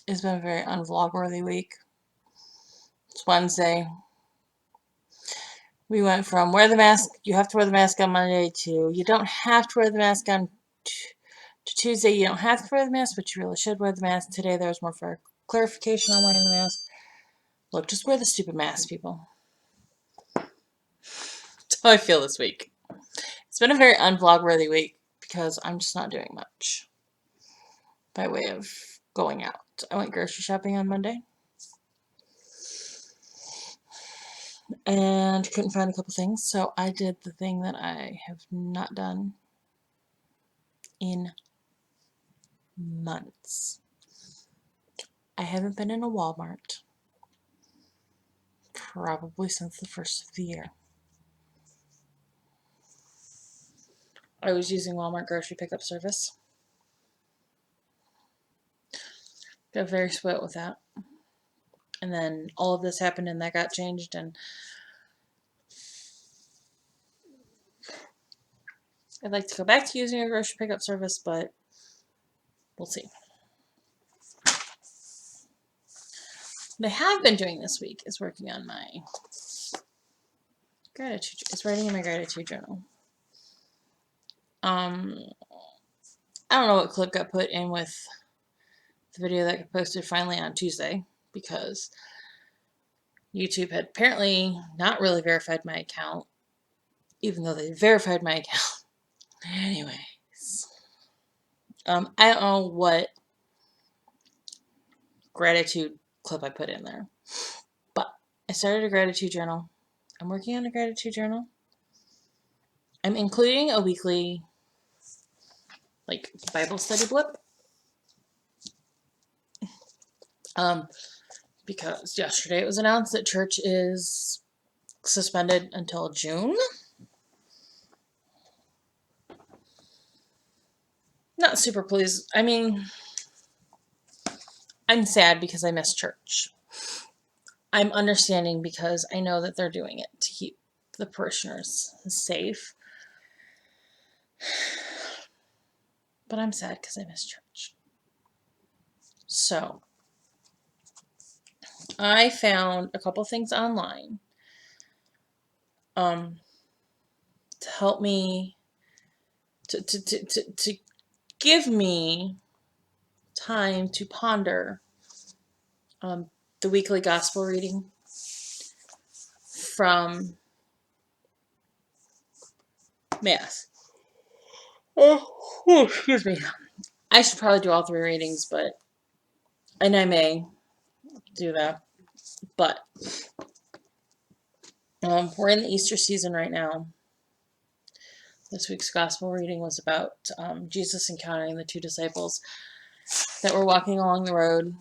It's been a very unvlog-worthy week. It's Wednesday. We went from wear the mask, you have to wear the mask on Monday, to you don't have to wear the mask on to Tuesday. You don't have to wear the mask, but you really should wear the mask. Today there was more for clarification on wearing the mask. Look, just wear the stupid mask, people. That's how I feel this week. It's been a very unvlog-worthy week because I'm just not doing much by way of going out. I went grocery shopping on Monday and couldn't find a couple things, so I did the thing that I have not done in months. I haven't been in a Walmart probably since the first of the year. I was using Walmart grocery pickup service. Got very spoiled with that. And then all of this happened and that got changed, and I'd like to go back to using a grocery pickup service, but we'll see. What I have been doing this week is working on my gratitude. It's writing in my gratitude journal. I don't know what clip got put in with the video that got posted finally on Tuesday, because YouTube had apparently not really verified my account, even though they verified my account. Anyways, I don't know what gratitude clip I put in there, but I started a gratitude journal. I'm working on a gratitude journal. I'm including a weekly, like, Bible study blip. Because yesterday it was announced that church is suspended until June. Not super pleased. I mean, I'm sad because I miss church. I'm understanding because I know that they're doing it to keep the parishioners safe. But I'm sad because I miss church. So, I found a couple things online to help me, to give me time to ponder the weekly gospel reading from Mass. Oh, excuse me. I should probably do all 3 readings, and I may do that, but we're in the Easter season right now. This week's gospel reading was about Jesus encountering the 2 disciples that were walking along the road,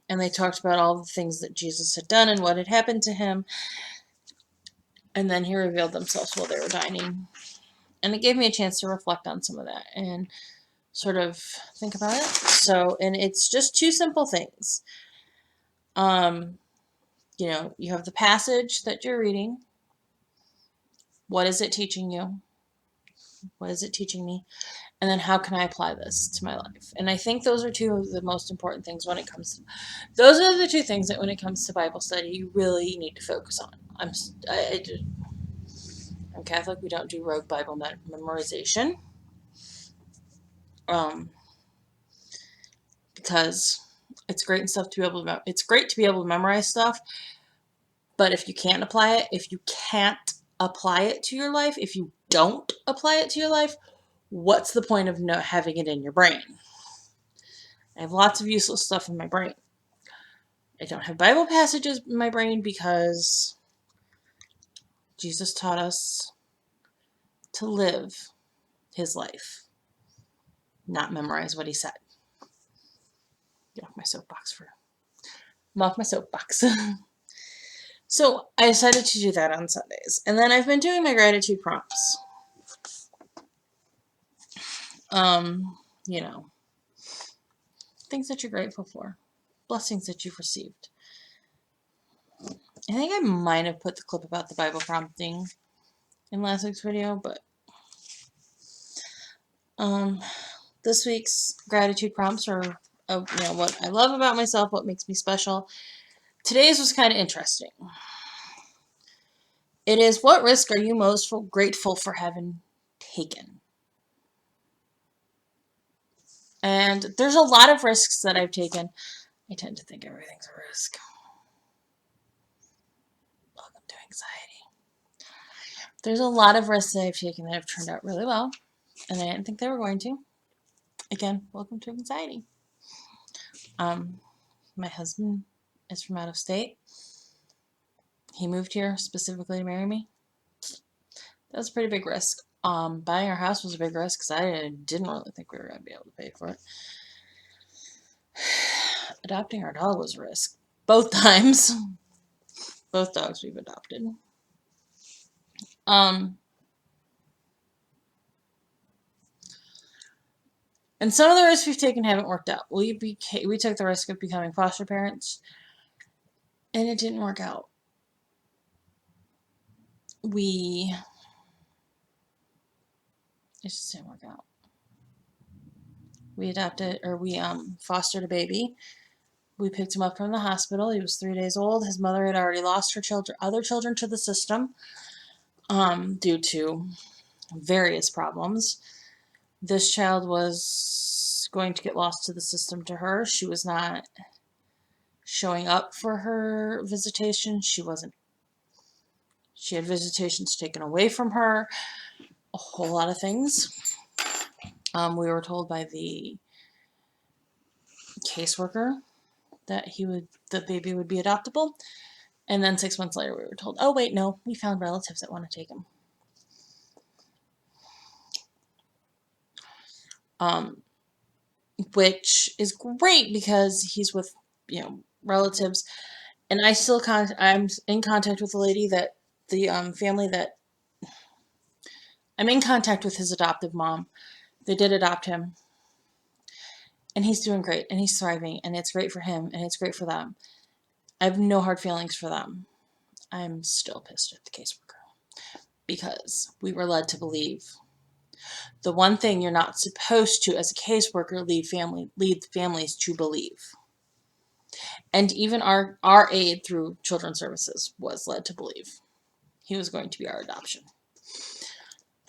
and they talked about all the things that Jesus had done and what had happened to him, and then he revealed himself while they were dining. And it gave me a chance to reflect on some of that and sort of think about it. So, and it's just 2 simple things. You know, you have the passage that you're reading. What is it teaching you? What is it teaching me? And then how can I apply this to my life? And I think those are 2 of the most important things when it comes to, those are the 2 things that when it comes to Bible study, you really need to focus on. I'm Catholic. We don't do rote Bible memorization. Because it's great and stuff to be able to, it's great to be able to memorize stuff, but if you can't apply it, if you can't apply it to your life, if you don't apply it to your life, what's the point of not having it in your brain? I have lots of useless stuff in my brain. I don't have Bible passages in my brain because Jesus taught us to live his life, not memorize what he said. Get off my soapbox I'm off my soapbox. So I decided to do that on Sundays. And then I've been doing my gratitude prompts. You know, things that you're grateful for, blessings that you've received. I think I might have put the clip about the Bible prompting in last week's video, but this week's gratitude prompts are of what I love about myself, what makes me special. Today's was kind of interesting. It is, what risk are you most grateful for having taken? And there's a lot of risks that I've taken. I tend to think everything's a risk. Welcome to anxiety. There's a lot of risks that I've taken that have turned out really well, and I didn't think they were going to. Again, welcome to anxiety. My husband is from out of state. He moved here specifically to marry me. That was a pretty big risk. Buying our house was a big risk because I didn't really think we were going to be able to pay for it. Adopting our dog was a risk. Both times. Both dogs we've adopted. And some of the risks we've taken haven't worked out. We took the risk of becoming foster parents, and it didn't work out. It just didn't work out. We fostered a baby. We picked him up from the hospital. He was 3 days old. His mother had already lost her other children to the system, due to various problems. This child was going to get lost to the system to her. She was not showing up for her visitation. She had visitations taken away from her. A whole lot of things. We were told by the caseworker that the baby would be adoptable. And then 6 months later we were told, oh wait, no, we found relatives that want to take him. Which is great because he's with, relatives. And I'm in contact with the lady that, the family that, I'm in contact with his adoptive mom. They did adopt him. And he's doing great, and he's thriving, and it's great for him, and it's great for them. I have no hard feelings for them. I'm still pissed at the caseworker because we were led to believe the one thing you're not supposed to, as a caseworker, lead families to believe. And even our aide through Children's Services was led to believe he was going to be our adoption.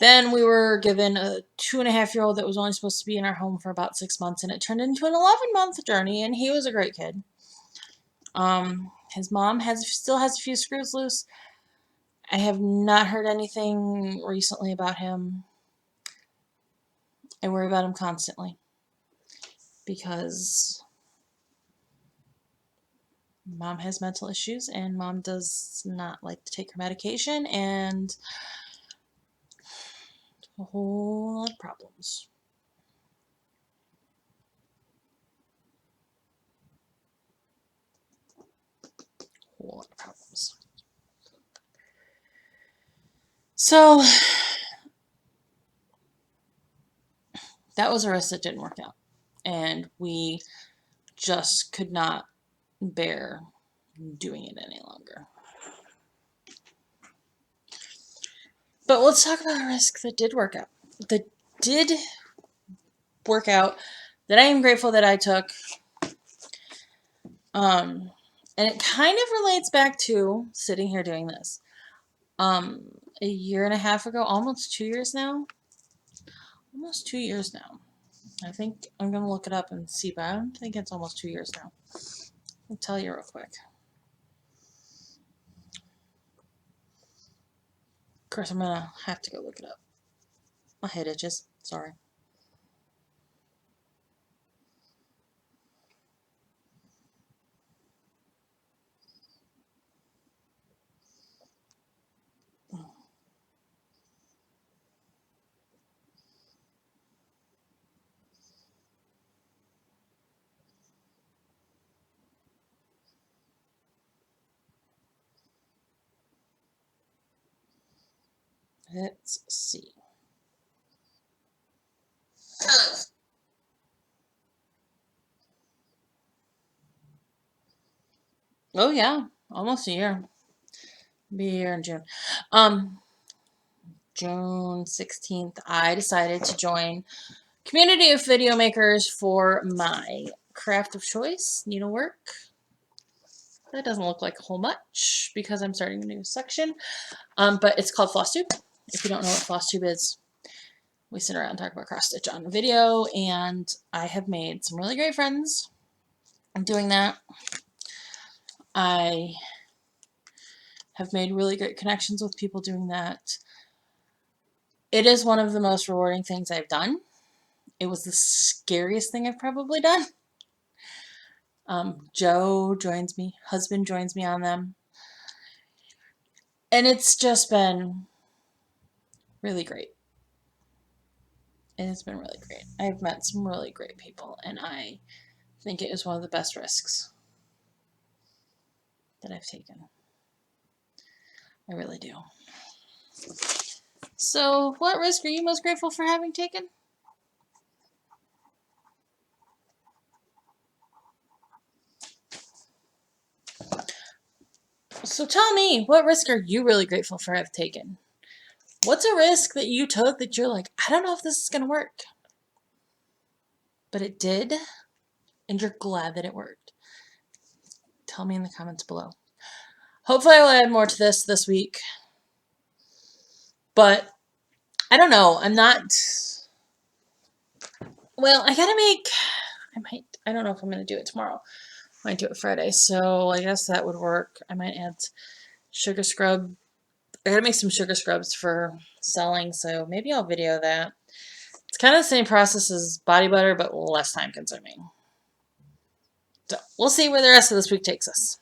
Then we were given a 2.5-year-old that was only supposed to be in our home for about 6 months, and it turned into an 11-month journey, and he was a great kid. His mom still has a few screws loose. I have not heard anything recently about him. I worry about him constantly because Mom has mental issues, and Mom does not like to take her medication, and a whole lot of problems. Whole lot of problems. So that was a risk that didn't work out, and we just could not bear doing it any longer. But let's talk about a risk that did work out. That I am grateful that I took. And it kind of relates back to sitting here doing this. A year and a half ago, almost 2 years now. Almost 2 years now. I think I'm going to look it up and see, but I don't think it's almost 2 years now. I'll tell you real quick. Of course, I'm going to have to go look it up. My head itches. Sorry. Let's see. Oh yeah, almost a year. Be a year in June. June 16th, I decided to join Community of Video Makers for my craft of choice, needlework. That doesn't look like a whole much because I'm starting a new section. But it's called floss tube. If you don't know what floss tube is, we sit around and talk about cross stitch on a video, and I have made some really great friends doing that. I have made really great connections with people doing that. It is one of the most rewarding things I've done. It was the scariest thing I've probably done. Joe joins me, husband joins me on them. And it's just been really great. It has been really great. I've met some really great people, and I think it is one of the best risks that I've taken. I really do. So, what risk are you most grateful for having taken? So tell me, what risk are you really grateful for having taken? What's a risk that you took that you're like, I don't know if this is going to work, but it did, and you're glad that it worked? Tell me in the comments below. Hopefully I'll add more to this week, but I don't know. I'm not, well, I gotta make, I don't know if I'm going to do it tomorrow. I might do it Friday, so I guess that would work. I might add sugar scrub. I gotta make some sugar scrubs for selling, so maybe I'll video that. It's kind of the same process as body butter, but less time consuming. So we'll see where the rest of this week takes us.